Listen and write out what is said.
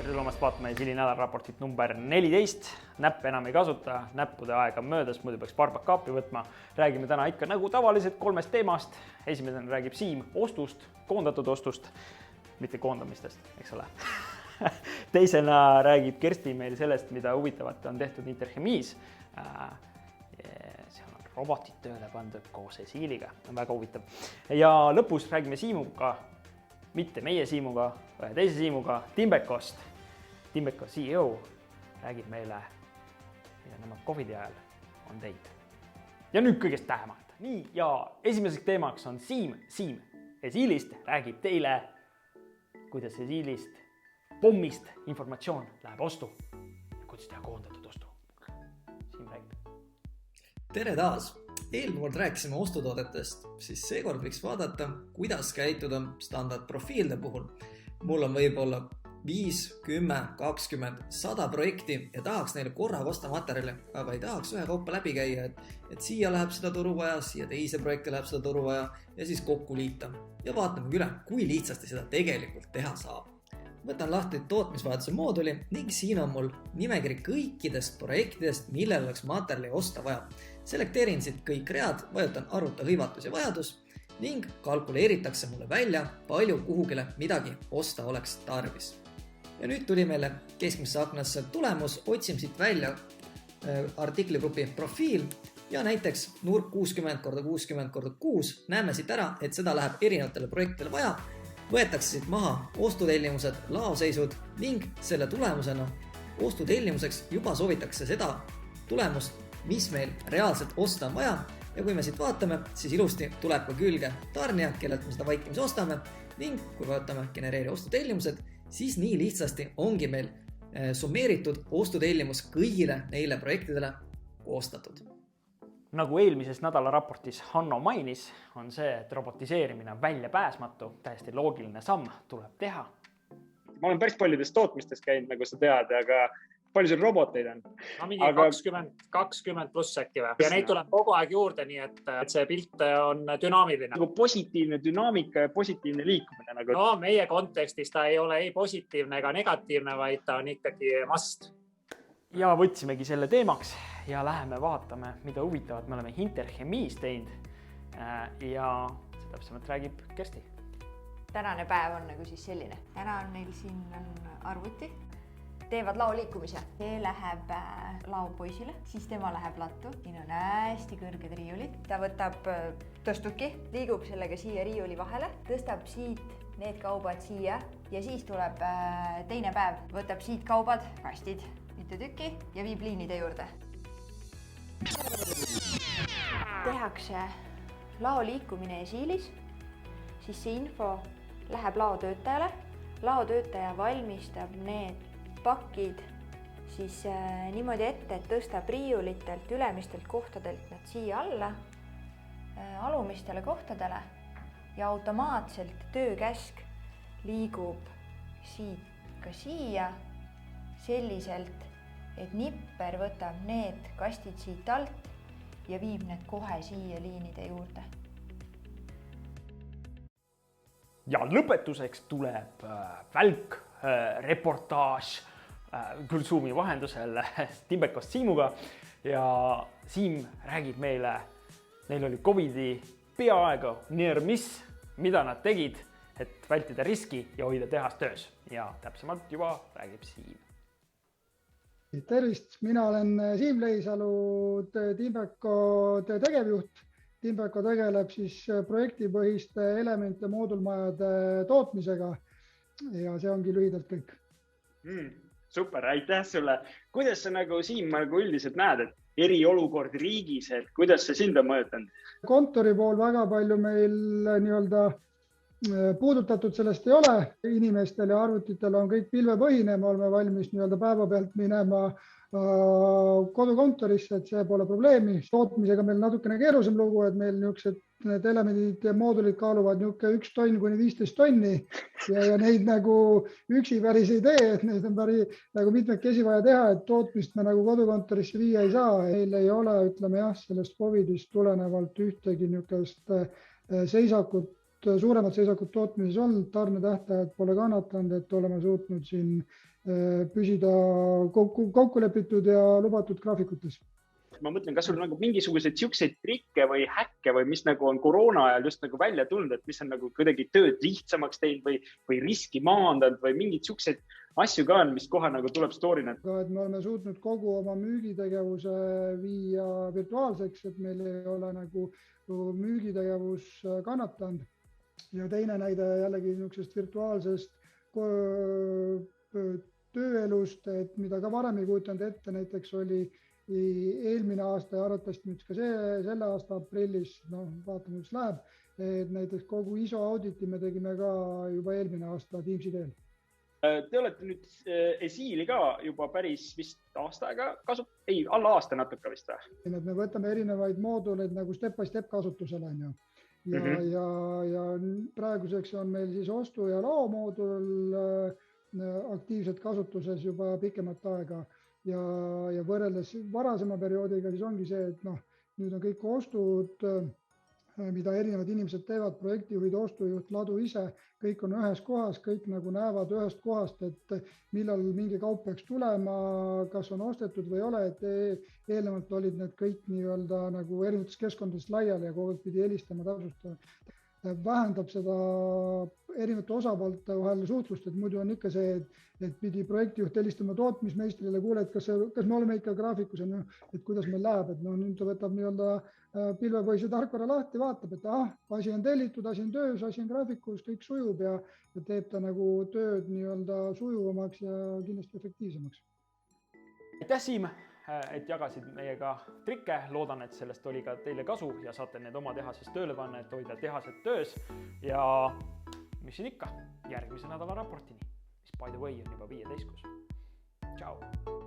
tere tulemast vaatama Siili nädalaraportit number 14. Näppe enam ei kasuta, näppude aeg on möödas, muidu peaks barbakaapi võtma. Räägime täna ikka nagu tavaliselt 3 teemast. Esimesena räägib Siim ostust, koondatud ostust, mitte koondamistest, eks ole. Teisena räägib Kersti meil sellest, mida huvitavat on tehtud Interchemiis. Seal on robotid tööle pandud koos Siiliga, on väga huvitav. Ja lõpus räägime Siimuga, mitte meie Siimuga, või teise Siimuga, Timbekost. Timbeko CEO räägib meile, mida nemad COVID-i ajal on teinud. Ja nüüd kõigest tähemalt. Nii, ja esimeseks teemaks on Siim. Siim Siilist räägib teile, kuidas Siilist pommist informatsioon läheb ostu ja kuidas teha koondatud ostu. Siim räägib. Tere taas! Eelmine kord rääkisime ostutoodetest, siis seekord võiks vaadata, kuidas käituda standardprofiilide puhul. Mul on võib-olla 5, 10, 20, 100 projekti ja tahaks neile korraga osta materjali, aga ei tahaks ühe kaupa läbi käia, et siia läheb seda turu vaja, siia teise projekti läheb seda turu vaja ja siis kokku liita. Ja vaatame üle, kui lihtsasti seda tegelikult teha saab. Võtan lahti tootmisvajaduse mooduli ning siin on mul nimekiri kõikidest projektidest, millel oleks materjali osta vaja. Selekteerin siit kõik read, vajutan arvuta hõivatus ja vajadus ning kalkuleeritakse mulle välja, palju kuhugile midagi osta oleks tarvis. Ja nüüd tuli meile keskmisse aknasse tulemus, otsim siit välja artikligrupi profiil ja näiteks nurk 60x60x6 näeme siit ära, et seda läheb erinevatele projektidele vaja. Võetakse siit maha ostutellimused, laoseisud ning selle tulemusena ostutellimuseks juba soovitakse seda tulemust, mis meil reaalselt osta on vaja. Ja kui me siit vaatame, siis ilusti tuleb ka külge tarnija, kellelt me seda vaikimisi ostame ning kui vaatame genereeri ostutellimused, siis nii lihtsasti ongi meil summeeritud ostutellimus kõigile neile projektidele koostatud. Nagu eelmises nädala raportis Hanno mainis, on see, et robotiseerimine on välja pääsmatu, täiesti loogiline samm tuleb teha. Ma olen päris paljudest tootmistest käinud, nagu sa tead, aga palju seal roboteid on? Mingi 20 pluss äkki või? Ja neid tuleb kogu aeg juurde, nii et see pilt on dünaamiline. Nagu positiivne dünaamika ja positiivne liikumine. Nagu... No meie kontekstis ta ei ole ei positiivne ega negatiivne, vaid ta on ikkagi must. Ja võtsimegi selle teemaks ja läheme vaatame, mida huvitavat me oleme Interchemiis teinud ja see täpsemalt räägib Kersti. Tänane päev on nagu siis selline. Täna on neil siin arvuti. Teevad lao liikumise. See läheb laopoisile, siis tema läheb lattu. Siin on hästi kõrged riiulid. Ta võtab tõstuki, liigub sellega siia riiuli vahele, tõstab siit need kaubad siia ja siis tuleb teine päev. Võtab siit kaubad, kastid, mitu tükki ja viib liinide juurde. Tehakse lao liikumine Siilis, siis see info läheb laotöötajale. Laotöötaja valmistab need pakid siis niimoodi ette, et tõstab riiulitelt, ülemistelt kohtadelt nad siia alla, alumistele kohtadele ja automaatselt töökäsk liigub siit ka siia selliselt, et nipper võtab need kastid siit alt ja viib need kohe siia liinide juurde. Ja lõpetuseks tuleb välk reportaaž küll Zoomi vahendusel Timbekost Siimuga ja Siim räägib meile, neil oli COVID-i peaaegu near miss, mida nad tegid, et vältida riski ja hoida tehast töös ja täpsemalt juba räägib Siim. Tervist, mina olen Siim Leisalu, Timbeko tegevjuht. Timbeko tegeleb siis projektipõhiste elemente moodulmajade tootmisega ja see ongi lühidalt kõik. Super, aitäh sulle. Kuidas sa nagu Siim üldiselt näed, et eriolukord riigis, et kuidas see sind on mõjutanud? Kontori pool väga palju meil puudutatud sellest ei ole. Inimestel ja arvutitel on kõik pilvepõhine, me oleme valmis päevapealt minema kodukontorisse, et see pole probleemi. Tootmisega meil natukene keerusem lugu, et meil need elemendid ja moodulid kaaluvad 1 tonn kuni 15 tonni ja neid nagu üksi päris ei tee, et neid on nagu mitmekesi vaja teha, et tootmist me nagu kodukontorisse viia ei saa. Meil ei ole, sellest COVID-ist tulenevalt ühtegi seisakut, suuremat seisakut tootmises olnud, tarnetähtajad pole kannatanud, et oleme suutnud siin püsida kokku lepitud ja lubatud graafikutes. Ma mõtlen, kas sul nagu mingisuguseid siukseid trikke või häkke või mis nagu on koroona ajal just nagu välja tulnud, et mis on nagu kuidagi tööd lihtsamaks teinud või riski maandanud või mingid siukseid asju ka on, mis kohe nagu tuleb story'na. Et me oleme suutnud kogu oma müügitegevuse viia virtuaalseks, et meil ei ole nagu müügitegevus kannatanud. Ja teine näide jällegi niisugusest virtuaalsest tööelust, et mida ka varem ei kujutanud ette, näiteks oli eelmine aasta ja arvatavasti nüüd ka selle aasta aprillis, vaatame, mis läheb, et näiteks kogu ISO auditi me tegime ka juba eelmine aasta Teamsi teel. Te olete nüüd Esiili ka juba päris vist aasta aega alla aasta natuke vist või? Me võtame erinevaid mooduleid nagu step by step kasutusele on ju. Ja praeguseks on meil siis ostu- ja lao moodul aktiivselt kasutuses juba pikemat aega. Ja võrreldes varasema perioodiga siis ongi see, et nüüd on kõik ostud, mida erinevad inimesed teevad, projektijuhid, ostujuht, ladu ise, kõik on ühes kohas, kõik nagu näevad ühest kohast, et millal mingi kaup peaks tulema, kas on ostetud või ei ole, et eelnevalt olid need kõik nii-öelda nagu erinevates keskkondades laiali ja kogu aeg pidi helistama, täpsustama. Vähendab seda erinevate osapoolte vahel suhtlust, et muidu on ikka see, et pidi projektijuht helistama tootmismeistrile, kuule, et kas me oleme ikka graafikus, et kuidas meil läheb, et nüüd ta võtab nii-öelda pilvepõhise tarkvara lahti, vaatab, et asi on tellitud, asi on töös, asi on graafikus, kõik sujub ja teeb ta nagu tööd nii-öelda sujuvamaks ja kindlasti efektiivsemaks. Aitäh, Siim, et jagasid meiega trikke. Loodan, et sellest oli ka teile kasu ja saate need oma tehases tööle panna, et hoida tehased töös. Ja mis siin ikka, järgmise nädala raportini, mis by the way on juba 15. Ciao!